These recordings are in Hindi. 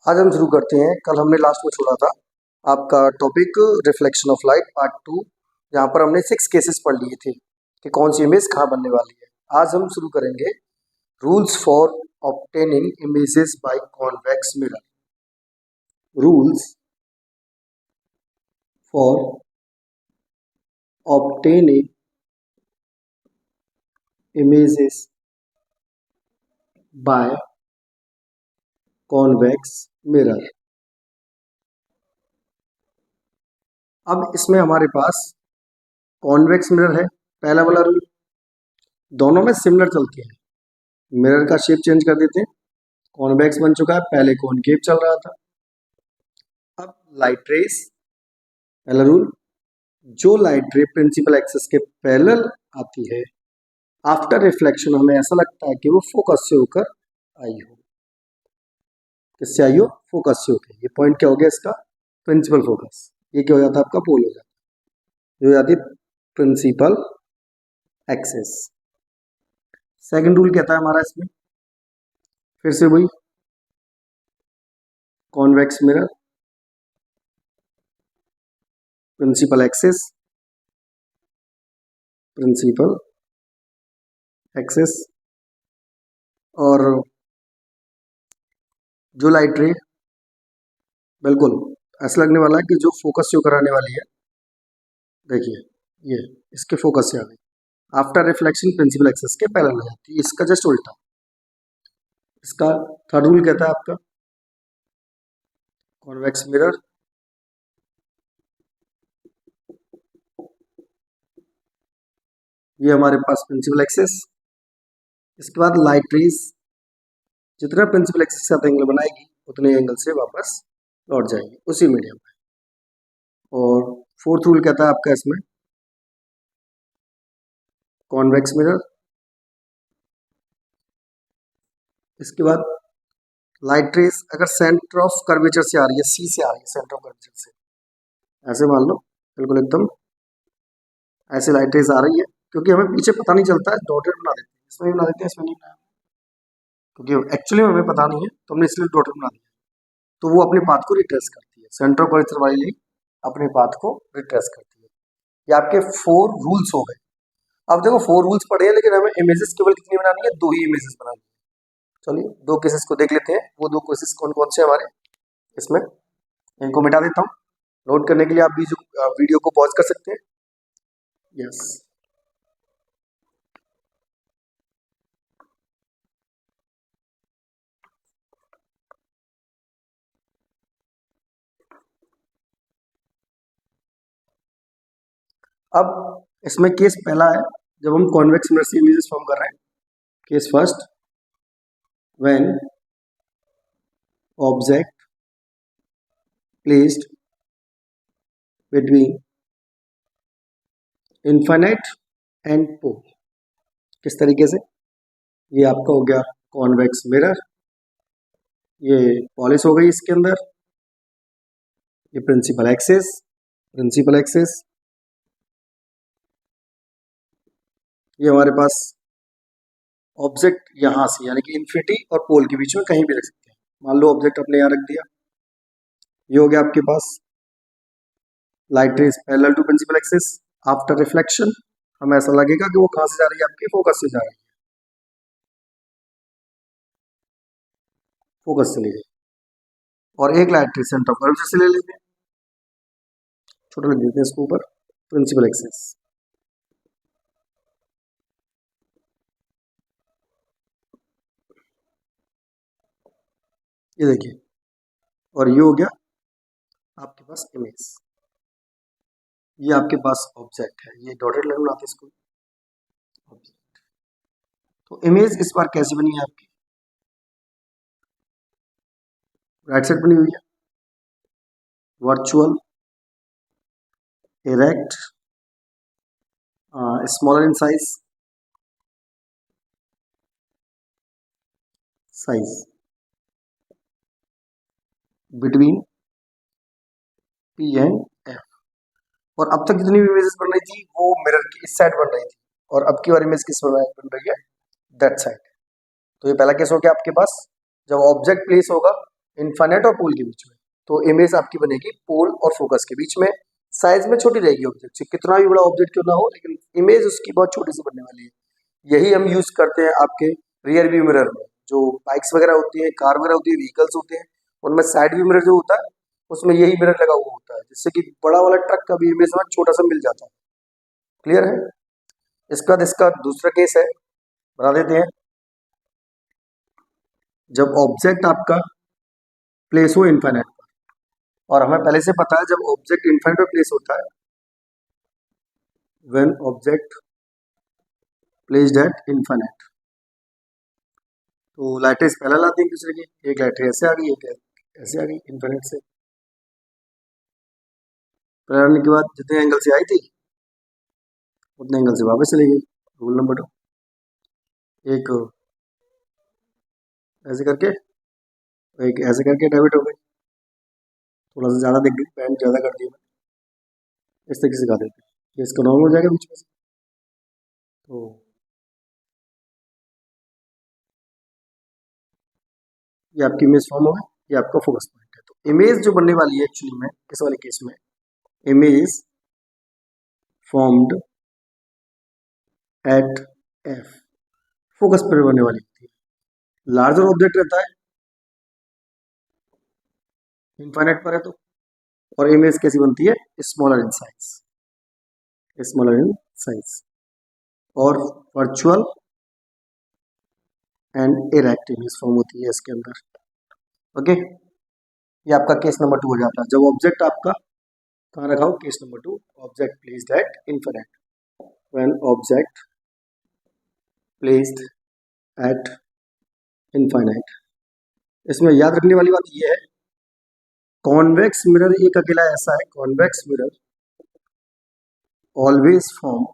आज हम शुरू करते हैं। कल हमने लास्ट में छोड़ा था आपका topic reflection of light part 2, जहाँ पर हमने 6 केसेस पढ़ लिए थे कि कौन सी इमेज कहाँ बनने वाली है। आज हम शुरू करेंगे rules for obtaining images by convex mirror. Rules for obtaining images by convex mirror. अब इसमें हमारे पास कॉन्वेक्स मिरर है, पहला वाला रूल। दोनों में सिमिलर चलती है, मिरर का शेप चेंज कर देते हैं। कॉन्वेक्स बन चुका है, पहले कॉनकेव चल रहा था। अब लाइट रेस, पहला रूल, जो लाइट रे प्रिंसिपल एक्सिस के पैरेलल आती है, आफ्टर रिफ्लेक्शन हमें ऐसा लगता है कि वो फोकस से होकर आई हो। किससे आई हो? फोकस से होकर। ये पॉइंट क्या हो गया इसका? Principal focus. ये क्या हो जाता है? आपका पोल हो जाता है, जो हो जाती है प्रिंसिपल एक्सिस। सेकंड रूल कहता है हमारा इसमें, फिर से वही, convex mirror, principal axis, principal axis, और जो लाइट रे बिल्कुल ऐसा लगने वाला है कि जो फोकस से होकर आने वाली है, देखिए ये इसके फोकस से आ गई, आफ्टर रिफ्लेक्शन प्रिंसिपल एक्सिस के पैरेलल हो जाती है। इसका जस्ट उल्टा। इसका थर्ड रूल कहता है आपका, कॉन्वेक्स मिरर, ये हमारे पास प्रिंसिपल एक्सिस। इसके बाद लाइट रेज जितना प्रिंसिपल एक्सिस के साथ एंगल बनाएगी उतने एंगल से वापस लौट जाएगी उसी मीडियम में। और फोर्थ रूल कहता है आपका इसमें, कॉन्वेक्स मिरर। इसके बाद लाइट रेज अगर सेंटर ऑफ कर्वेचर से आ रही है, सी से आ रही है, सेंटर ऑफ कर्वेचर से, ऐसे मान लो बिल्कुल एकदम ऐसे लाइट रेज आ रही है, क्योंकि हमें पीछे पता नहीं चलता है, डॉटेड बना देते हैं, इसमें भी बना देते हैं, इसमें नहीं बनाया, क्योंकि एक्चुअली हमें पता नहीं है तो हमने इसलिए डॉटेड बना दिया। तो वो अपने पाथ को रिट्रेस करती है, सेंटर ऑफ कर्वेचर वाली लाइन अपने पाथ को रिट्रेस करती है। ये आपके 4 रूल्स हो गए। अब देखो 4 रूल्स पढ़े हैं, लेकिन हमें इमेजेस केवल कितनी बनानी है? 2 ही इमेजेस बनानी है। चलिए 2 केसेस को देख लेते हैं। वो 2 केसेस कौन कौन से हमारे इसमें, इनको मिटा देता हूँ। नोट करने के लिए आप भी वीडियो को पॉज कर सकते हैं। यस, अब इसमें केस पहला है जब हम कॉन्वेक्स मिरर से इमेजेस फॉर्म कर रहे हैं। Case first, when object placed between infinite and pole. किस तरीके से? ये आपका हो गया कॉन्वेक्स मिरर, ये पॉलिश हो गई इसके अंदर, ये प्रिंसिपल एक्सिस, प्रिंसिपल एक्सिस, ये हमारे पास ऑब्जेक्ट यहाँ से यानी कि इन्फिनिटी और पोल के बीच में कहीं भी रख सकते हैं। मान लो ऑब्जेक्ट अपने यहाँ रख दिया, ये हो गया आपके पास light rays parallel to principal axis. After reflection हमें ऐसा लगेगा कि वो कहाँ से जा रही है? आपके फोकस से जा रही है, फोकस से ले गई। और एक light rays centre of curvature से ले लेते हैं, छोटा लिख देते हैं इसको ऊपर, प्रिंसिपल एक्सिस। ये देखिए, और ये हो गया आपके पास इमेज, ये आपके पास ऑब्जेक्ट है, ये डॉटेड लाइन बनाते हैं इसको ऑब्जेक्ट। तो इमेज इस बार कैसी बनी है आपकी? राइट साइड बनी हुई है, virtual, erect, smaller in size, between P and F. और अब तक जितनी भी इमेजेस बन रही थी वो मिरर की इस साइड बन रही थी, और अब की बार इमेज किस बन रही है? That side. तो ये पहला केस हो गया आपके पास, जब ऑब्जेक्ट प्लेस होगा इनफाइनाइट और पोल के बीच में। तो इमेज आपकी बनेगी पोल और फोकस के बीच में। साइज में छोटी रहेगी ऑब्जेक्ट से, कितना भी बड़ा ऑब्जेक्ट क्यों ना हो, लेकिन इमेज उसकी बहुत छोटी सी बनने वाली है। यही हम यूज करते हैं आपके रियर व्यू मिरर में। जो बाइक्स वगैरह होती है, कार वगैरह होती है, व्हीकल्स होते हैं, उनमें साइड व्यू मिरर जो होता है उसमें यही मिरर लगा हुआ होता है, जिससे कि बड़ा वाला ट्रक का भी इमेज में छोटा सा मिल जाता है। क्लियर है? इसका इसका दूसरा केस है, बता देते हैं। जब ऑब्जेक्ट आपका प्लेस हो इनफाइनाइट पर, और हमें पहले से पता है जब ऑब्जेक्ट इनफाइनाइट पर प्लेस होता है, when object placed at infinite, तो लाइटें पहला लाती है दूसरे की। एक लाइट ऐसे आ गई, एक ऐसे आ गई इनफाइनाइट से। पहले आने के बाद जितने एंगल से आई थी उतने एंगल से वापस चली गई। Rule number 2। एक ऐसे करके, एक ऐसे करके डाइवर्ट हो गई, थोड़ा सा ज़्यादा दिख गई, बैंड ज़्यादा कर दिया मैंने, इस तरीके से सिखा देते हैं, ये इसका नॉर्मल हो जाएगा बीच में से। तो ये आपकी इमेज फॉर्म हो गई, ये आपका फोकस पॉइंट है। तो इमेज जो बनने वाली है एक्चुअली में इस वाले केस में, image formed at F, focus पर बनने वाली होती है। लार्जर ऑब्जेक्ट रहता है इनफाइनाइट पर है तो, और इमेज कैसी बनती है, smaller in size, smaller in size, और virtual and erect image form होती है इसके अंदर। ओके, ये आपका केस नंबर 2 हो जाता है। जब ऑब्जेक्ट आपका कहाँ रखा हो, case number 2, object placed at infinite, when object placed at infinite. इसमें याद रखने वाली बात यह है, कॉन्वेक्स मिरर एक अकेला ऐसा है, convex mirror always form,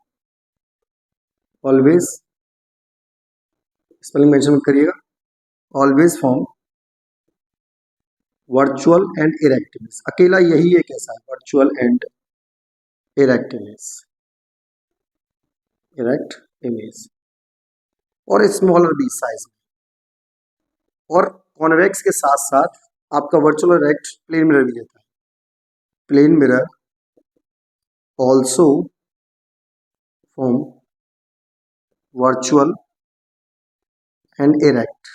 always spelling mention करिएगा, always form virtual and erect image. अकेला यही एक ऐसा है, virtual and erect image, erect image, और स्मॉलर भी साइज में। और कॉन्वेक्स के साथ साथ आपका वर्चुअल और इरेक्ट प्लेन मिरर भी देता है। Plane mirror also form virtual and erect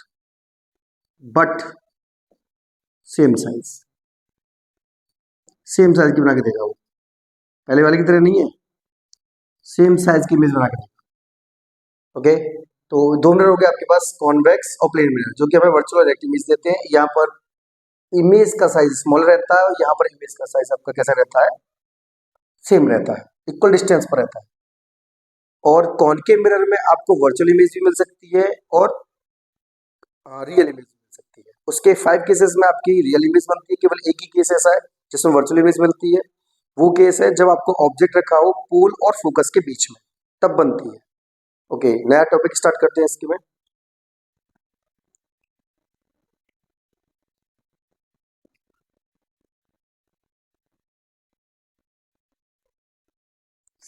but same size, same size की बना के देगा वो, पहले वाले की तरह नहीं है, सेम साइज की इमेज बना के देगा। ओके, तो दो मिरर हो गए आपके पास, कॉन्वेक्स और प्लेन मिरर, जो कि हमें वर्चुअल और इरेक्ट इमेज देते हैं। यहाँ पर इमेज का साइज स्मॉलर रहता है और यहाँ पर इमेज का साइज आपका कैसा रहता है, सेम रहता है, इक्वल डिस्टेंस पर रहता है। और कॉनकेव मिरर में आपको वर्चुअल इमेज भी मिल सकती है और रियल इमेज भी मिल सकती है। उसके 5 केसेस में आपकी रियल इमेज बनती है, केवल एक ही केस ऐसा है जिसमें वर्चुअल इमेज मिलती है। वो केस है जब आपको ऑब्जेक्ट रखा हो पोल और फोकस के बीच में, तब बनती है। ओके, नया टॉपिक स्टार्ट करते हैं इसके में।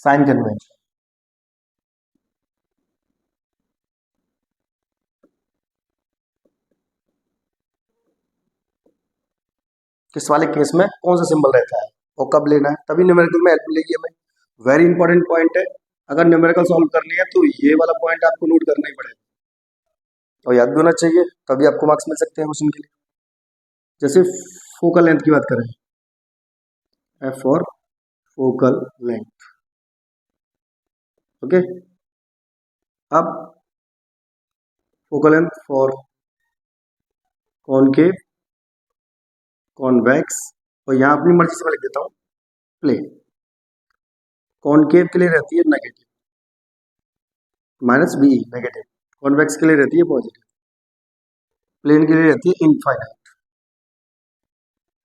Sign convention. किस वाले केस में कौन सा सिंबल रहता है और कब लेना है, तभी न्यूमेरिकल में हेल्प मिलेगी हमें। वेरी इंपॉर्टेंट पॉइंट है, अगर न्यूमेरिकल सॉल्व कर लिया तो ये वाला पॉइंट आपको नोट करना ही पड़ेगा और याद भी होना चाहिए, तभी आपको मार्क्स मिल सकते हैं क्वेश्चन के लिए। जैसे फोकल लेंथ की बात करें, F for focal length. Okay, अब focal length for concave, convex, और यहाँ अपनी मर्जी से मैं लिख देता हूँ प्लेन। कॉनकेव के लिए रहती है negative, minus B negative, convex के लिए रहती है पॉजिटिव, प्लेन के लिए रहती है इनफाइनाइट,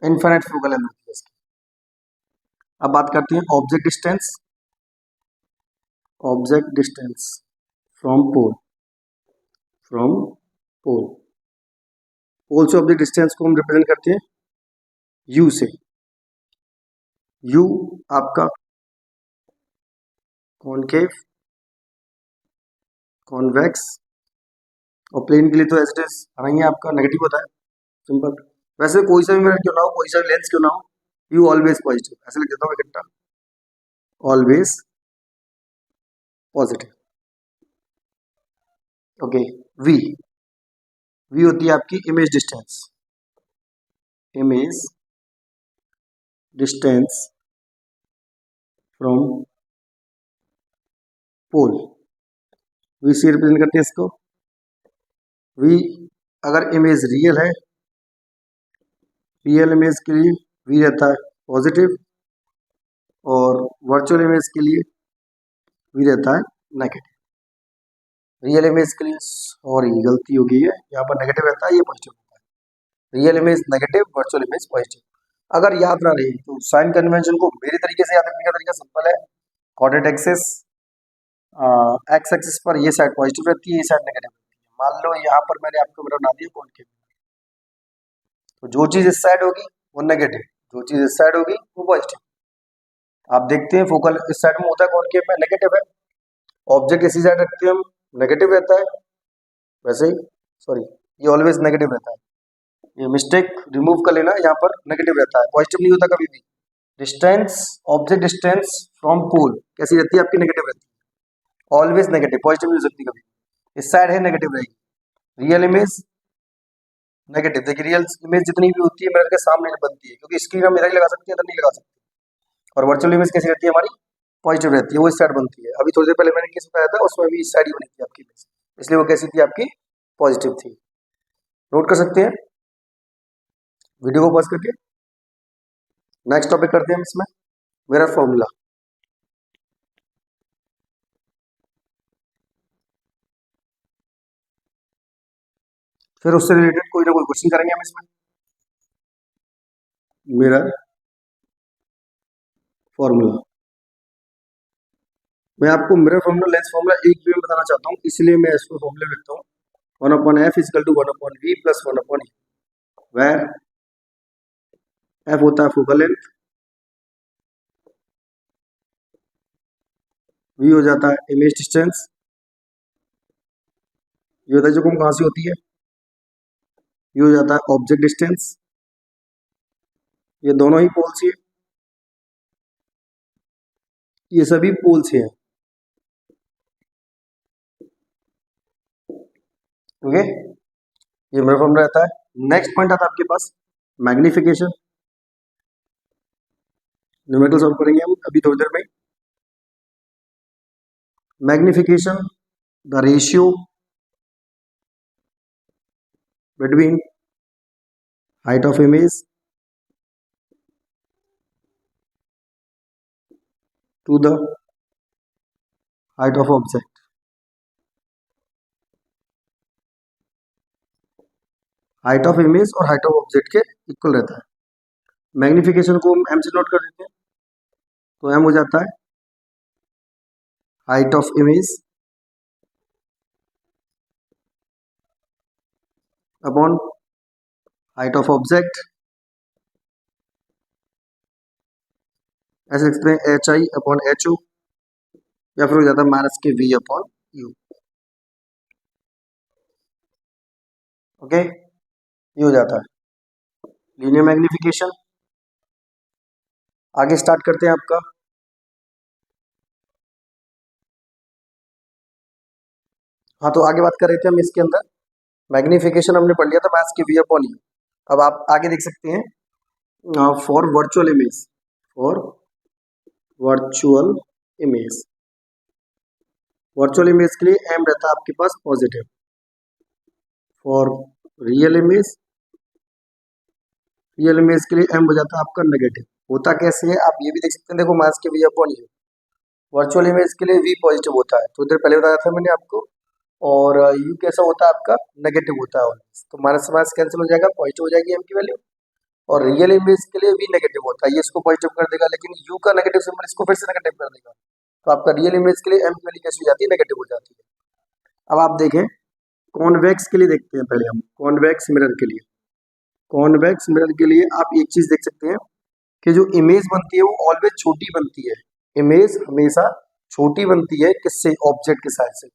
इनफाइनाइट फोकल लेंथ होती है इसकी। अब बात करते हैं object distance, object distance from pole, from pole, pole से ऑब्जेक्ट डिस्टेंस को हम रिप्रेजेंट करते हैं यू से। यू आपका कॉनकेव, कॉन्वेक्स, और प्लेन के लिए तो एज इट इज हमें आपका नेगेटिव होता है, सिंपल। वैसे कोई सा भी मिरर क्यों ना हो, कोई सा भी लेंस क्यों ना हो, व्यू ऑलवेज पॉजिटिव, ऐसे लिख देता हूँ इकट्ठा, always positive. Okay, V V होती है आपकी image distance, image distance from pole, V से रिप्रेजेंट करते हैं इसको। वी अगर इमेज रियल है, रियल इमेज के लिए वी रहता है पॉजिटिव, और वर्चुअल इमेज के लिए वी रहता है नेगेटिव। रियल इमेज के लिए, सॉरी गलती हो गई है, यहाँ पर नेगेटिव रहता है, ये पॉजिटिव रहता है। Real image negative, virtual image positive. अगर याद ना रहे तो साइन कन्वेंशन को मेरे तरीके से याद रखने का तरीका सिंपल है, कोऑर्डिनेट एक्सिस, एक्स एक्सिस पर ये साइड पॉजिटिव रहती है, ये साइड नेगेटिव रहती है। मान लो यहाँ पर मैंने आपको मिरर बना दिया कॉन्केव, तो जो चीज इस साइड होगी वो नेगेटिव, जो चीज इस साइड होगी वो पॉजिटिव। आप देखते हैं फोकल इस साइड में होता है कॉन्केव में, नेगेटिव है। ऑब्जेक्ट इसी साइड रखते हैं हम, नेगेटिव रहता है। वैसे ही सॉरी, ये ऑलवेज नेगेटिव रहता है, ये मिस्टेक रिमूव कर लेना, यहाँ पर नेगेटिव रहता है, पॉजिटिव नहीं होता कभी भी। Distance, object distance from pole कैसी रहती है आपकी, नेगेटिव रहती है, ऑलवेज नेगेटिव, पॉजिटिव नहीं हो सकती कभी। इस साइड है नेगेटिव रहेगी। रियल इमेज नेगेटिव, देखिए रियल इमेज जितनी भी होती है मिरर के सामने बनती है, क्योंकि स्क्रीन हम इधर ही लगा सकते हैं, इधर नहीं लगा सकते। और वर्चुअल इमेज कैसी रहती है हमारी, पॉजिटिव रहती है, वो इस साइड बनती है। अभी थोड़ी देर पहले मैंने केस बताया था, उसमें भी इस साइड ही बनी थी आपकी इमेज, इसलिए वो कैसी थी आपकी, पॉजिटिव थी। नोट कर सकते हैं वीडियो को पॉज करके। नेक्स्ट टॉपिक करते हैं हम इसमें, मिरर फॉर्मूला। फिर उससे रिलेटेड कोई ना कोई क्वेश्चन करेंगे हम इसमें। मिरर फॉर्मूला, मैं आपको मिरर फॉर्मूला, लेंस फॉर्मूला एक भी में बताना चाहता हूँ, इसलिए मैं इसको फॉर्मूला लिखता हूँ, 1/f equal to 1/v plus 1/e, where f होता है फोकल लेंथ, v हो जाता है इमेज डिस्टेंस, ये होता है जो कहाँ से होती है, ये हो जाता है ऑब्जेक्ट डिस्टेंस, ये दोनों ही पोल से, ये सभी पोल से है। ओके, ये मिरर फॉर्मूला रहता है। नेक्स्ट पॉइंट आता है आपके पास मैग्निफिकेशन, न्यूमेरिकल सॉल्व करेंगे हम अभी थोड़ी देर में। Magnification, the ratio between height of image to the height of object, height of image और हाइट ऑफ ऑब्जेक्ट के इक्वल रहता है। मैग्निफिकेशन को हम एम से नोट कर देते हैं, तो एम हो जाता है height of image upon height of object, ऐसे लिखते हैं H I upon H O, या फिर हो जाता है माइनस के वी अपॉन यू। ओके, ये हो जाता है लीनियर मैग्निफिकेशन। आगे स्टार्ट करते हैं आपका, हाँ तो आगे बात कर रहे थे हम इसके अंदर, मैग्निफिकेशन हमने पढ़ लिया था माइनस के वी अपॉन यू। अब आप आगे देख सकते हैं for virtual image, for virtual image, virtual image के लिए एम रहता है आपके पास positive, for real image, real image के लिए एम हो जाता है आपका नेगेटिव। होता कैसे है आप ये भी देख सकते हैं, देखो माइनस के V upon U, virtual image के लिए वी पॉजिटिव होता है, तो इधर पहले बताया था मैंने आपको, और यू कैसा होता है आपका, नेगेटिव होता है ऑलवेज, तो माइनस से माइनस कैंसिल हो जाएगा, पॉजिटिव हो जाएगी एम की वैल्यू। और रियल इमेज के लिए वी नेगेटिव होता है, ये इसको पॉजिटिव कर देगा, लेकिन यू का नेगेटिव सिंबल इसको फिर से नेगेटिव कर देगा, तो आपका रियल इमेज के लिए एम की वैल्यू कैसी हो जाती है, नेगेटिव हो जाती है। अब आप देखें कॉन्वेक्स के लिए देखते हैं पहले हम, कॉन्वेक्स मिरर के लिए, कॉन्वेक्स मिरर के लिए आप एक चीज देख सकते हैं कि जो इमेज बनती है वो ऑलवेज छोटी बनती है, इमेज हमेशा छोटी बनती है, किससे, ऑब्जेक्ट के साइज से।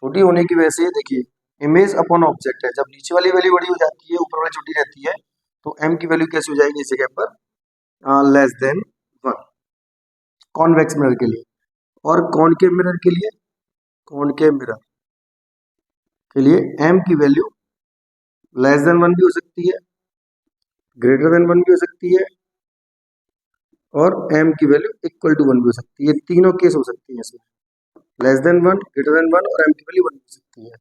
छोटी होने की वजह से देखिए इमेज अपॉन ऑब्जेक्ट है, जब नीचे वाली वैल्यू बड़ी हो जाती है ऊपर वाली छोटी रहती है, तो m की वैल्यू कैसे हो जाएगी इस जगह पर, लेस देन 1 कॉन्वेक्स मिरर के लिए। और कॉनकेव मिरर के लिए, कॉनकेव मिरर के लिए m की वैल्यू लेस देन 1 भी हो सकती है, ग्रेटर देन 1 भी हो सकती है, और m की वैल्यू इक्वल टू 1 भी हो सकती है। ये तीनों केस हो सकती है इसमें, लेस देन 1, ग्रेटर देन 1 और m की वैल्यू 1 हो सकती है।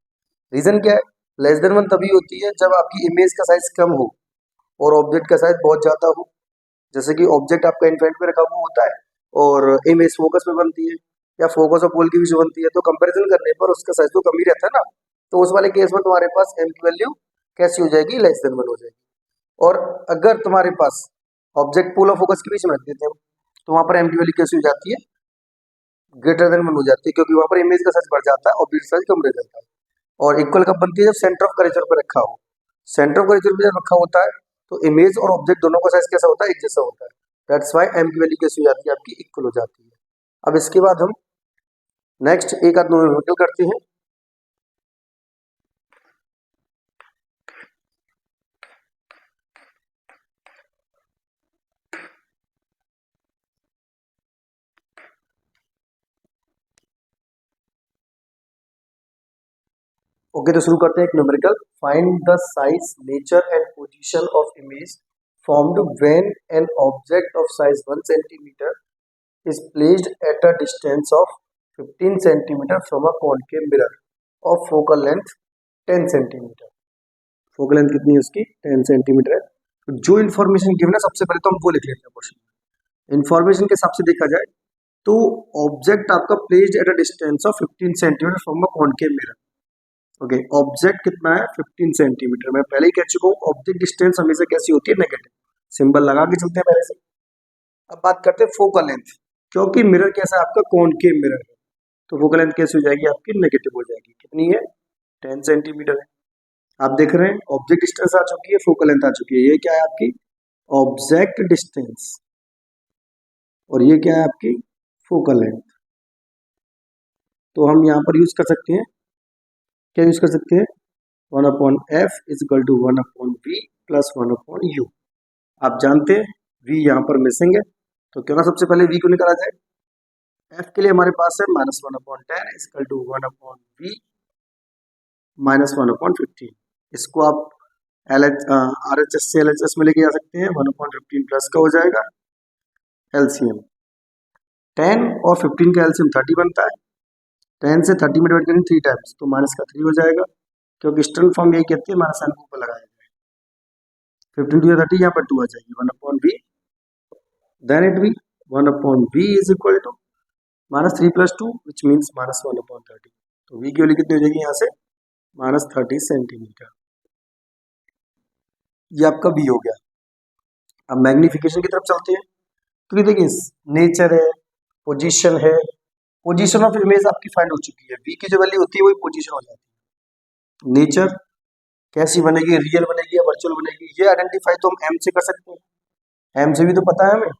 रीजन क्या है, लेस देन 1 तभी होती है जब आपकी इमेज का साइज कम हो और ऑब्जेक्ट का साइज बहुत ज्यादा हो। जैसे कि ऑब्जेक्ट आपका इन्फेंट में रखा हुआ होता है और इमेज फोकस में बनती है या फोकस और पोल की भी बनती है, तो कंपैरिजन करने पर उसका साइज तो कम ही रहता है ना। तो उस वाले केस में तुम्हारे पास m की वैल्यू कैसी हो जाएगी, लेस देन 1 हो जाएगी। और अगर तुम्हारे पास ऑब्जेक्ट पोल और फोकस के बीच में रख देते हैं तो वहां पर m की वैल्यू कैसी हो जाती है, ग्रेटर देन 1 हो जाती है, क्योंकि वहां पर इमेज का साइज बढ़ जाता है और ऑब्जेक्ट साइज कम रह जाता है। और इक्वल कब बनती है, जब सेंटर ऑफ कर्वेचर पर रखा हो। सेंटर ऑफ कर्वेचर पर जब रखा होता है तो इमेज और ऑब्जेक्ट दोनों का साइज कैसा होता है, एक जैसा होता है। दैट्स व्हाई m की वैल्यू कैसी हो जाती है, आपकी इक्वल हो जाती है। अब इसके बाद हम नेक्स्ट एक आध न्यूमेरिकल करते हैं। ओके, तो शुरू करते हैं एक numerical. Find the size, nature and position of image formed when an object of size 1 centimeter is placed at a distance of 15 centimeter from a concave mirror of focal length 10 centimeter। Focal length कितनी है उसकी, 10 सेंटीमीटर है। तो जो इन्फॉर्मेशन गिवन है सबसे पहले तो हम वो लिख लेते हैं क्वेश्चन। इन्फॉर्मेशन के हिसाब से देखा जाए तो ऑब्जेक्ट आपका placed at a distance of 15 centimetre from a concave mirror. Okay, object कितना है, 15 सेंटीमीटर। मैं पहले ही कह चुका हूँ ऑब्जेक्ट डिस्टेंस हमेशा कैसी होती है, नेगेटिव। सिंबल लगा के चलते हैं पहले से। अब बात करते हैं फोकल लेंथ, क्योंकि मिरर कैसा है आपका, कॉनकेव मिरर है, तो फोकल लेंथ कैसी हो जाएगी आपकी, नेगेटिव हो जाएगी। कितनी है, 10 सेंटीमीटर है। आप देख रहे हैं ऑब्जेक्ट डिस्टेंस आ चुकी है, फोकल लेंथ आ चुकी है। ये क्या है आपकी ऑब्जेक्ट डिस्टेंस और ये क्या है आपकी फोकल लेंथ। तो हम यहाँ पर यूज कर सकते हैं, क्या यूज कर सकते हैं, 1/f is equal to 1/v plus 1/u। आप जानते हैं v यहाँ पर मिसिंग है, तो क्यों ना सबसे पहले v को निकाला जाए। f के लिए हमारे पास है -1/10 is equal to 1/v minus 1/15। इसको आप RHS से LHS में लेके जा सकते हैं, 1/15 प्लस का हो जाएगा एलसीएम। 10 और 15 का एलसीएम 30 बनता है। 10 से 30 में डिवाइड करेंगे 3 टाइम्स, तो माइनस का 3 हो जाएगा, क्योंकि स्टर्न फॉर्म यही कहती है माइनस साइन को ऊपर लगाया जाए। 15 टू 30 यहाँ पर 2 आ जाएगी, 1/v then it be 1/v is equal to -3 + 2 which means -1/30। तो v की वैल्यू कितनी हो जाएगी यहाँ से, -30 सेंटीमीटर। ये आपका v हो गया। अब मैग्निफिकेशन की तरफ चलते हैं, क्योंकि देखिए नेचर है, पोजीशन है, पोजीशन ऑफ इमेज आपकी फाइंड हो चुकी है। v की जो वैल्यू होती है वही पोजीशन हो जाती है। नेचर कैसी बनेगी, रियल बनेगी या वर्चुअल बनेगी, ये आइडेंटिफाई तो हम m से कर सकते हैं। m से भी तो पता है हमें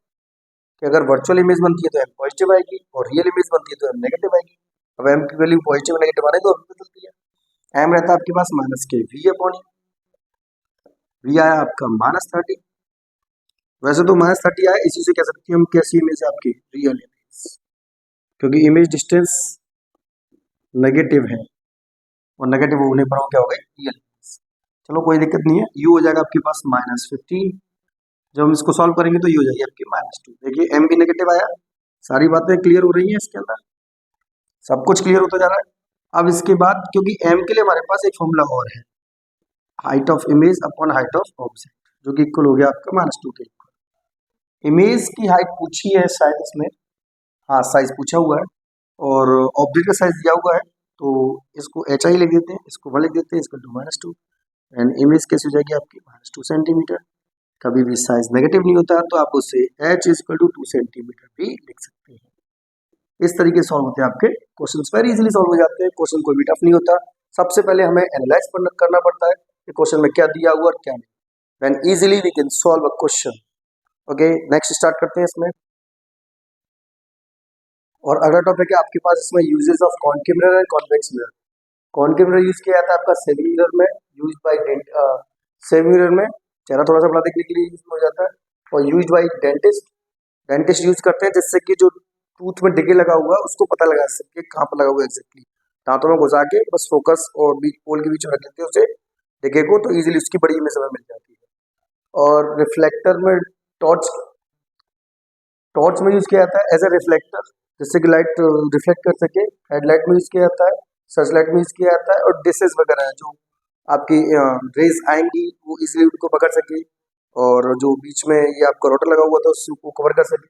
कि अगर वर्चुअल इमेज बनती है तो m पॉजिटिव आएगी और रियल इमेज बनती है तो m नेगेटिव आएगी। अब m की वैल्यू पॉजिटिव नेगेटिव आने तो बदलती है। m रहता है आपके पास -k v आया आपका -30। वैसे तो -30 आया, इसी से कह सकते हैं हम कैसी इमेज है आपकी, रियल इमेज, क्योंकि इमेज डिस्टेंस नेगेटिव है और नेगेटिव होने पर क्या हो गई, रियल इमेज। चलो कोई दिक्कत नहीं है, u हो जाएगा आपके पास -15। जब हम इसको सॉल्व करेंगे तो ये हो जाएगी आपकी -2। देखिए m भी नेगेटिव आया, सारी बातें क्लियर हो रही हैं इसके अंदर, सब कुछ क्लियर होता जा रहा है। अब इसके बाद क्योंकि m के लिए हमारे पास एक फॉर्मूला और है, height of image upon height of object, जो कि इक्वल हो गया आपका -2 के इक्वल। इमेज की हाइट पूछी है शायद इसमें, हाँ साइज पूछा हुआ है और ऑब्जेक्ट का साइज दिया हुआ है, तो इसको HI लिख देते हैं, इसको 1 लिख देते हैं, इसको -2 एंड इमेज कैसी हो जाएगी आपकी -2 सेंटीमीटर। कभी भी साइज नेगेटिव नहीं होता तो आप उससे h = 2 सेंटीमीटर भी लिख सकते हैं। इस तरीके से सॉल्व होते हैं आपके क्वेश्चन, वेरी इजीली सॉल्व हो जाते हैं। क्वेश्चन कोई भी टफ नहीं होता, सबसे पहले हमें एनालाइज करना पड़ता है कि क्वेश्चन में क्या दिया हुआ और क्या नहीं, then easily we can solve a question. Okay, next start करते हैं इसमें। और अगला टॉपिक है आपके पास इसमें uses of concave mirror and convex mirror. Concave mirror use किया जाता है आपका सेमी मिरर में, यूज बाय सेमी मिरर में चेहरा थोड़ा सा बड़ा देखने के लिए यूज हो जाता है, और यूज बाई डेंटिस्ट यूज करते हैं, जिससे कि जो टूथ में डिगे लगा हुआ है उसको पता लगा सके कहाँ पर लगा हुआ है एग्जैक्टली। दांतों में घुसा के बस फोकस और बीच पोल के बीच में रख लेते हैं उसे डिगे को, तो इजीली उसकी बड़ी इमेज हमें मिल जाती है। और रिफ्लेक्टर में टॉर्च टॉर्च में यूज किया जाता है एज ए रिफ्लेक्टर, जिससे कि लाइट रिफ्लेक्ट कर सके। हेडलाइट में यूज किया जाता है, सर्च लाइट में यूज किया जाता है, और डिशेज वगैरह है जो आपकी रेज आएंगी वो इजीली उनको पकड़ सके, और जो बीच में ये आपका रोटर लगा हुआ था उसको कवर कर सके।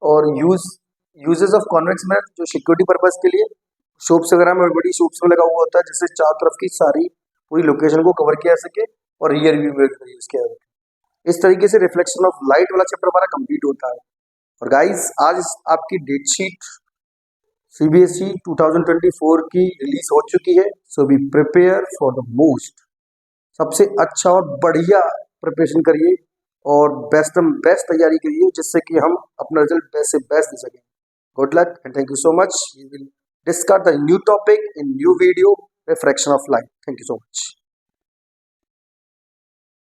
और यूजेस ऑफ कॉन्वेक्स मिरर जो सिक्योरिटी पर्पज के लिए शॉप्स वगैरह में, बड़ी शॉप्स में लगा हुआ होता है, जिससे चारों तरफ की सारी पूरी लोकेशन को कवर किया जा सके, और रियर व्यू में यूज किया जा सके। इस तरीके से रिफ्लेक्शन ऑफ लाइट वाला चैप्टर हमारा कंप्लीट होता है। और गाइस आज आपकी डेट शीट सीबीएसई 2024 की रिलीज हो चुकी है, so be prepare for the most. सबसे अच्छा और बढ़िया प्रिपरेशन करिए और बेस्ट तैयारी करिए, जिससे कि हम अपना रिजल्ट बेस्ट से बेस्ट दे सकें। Good luck and thank you so much. We will discuss the new topic in new video, refraction of light. Thank you so much.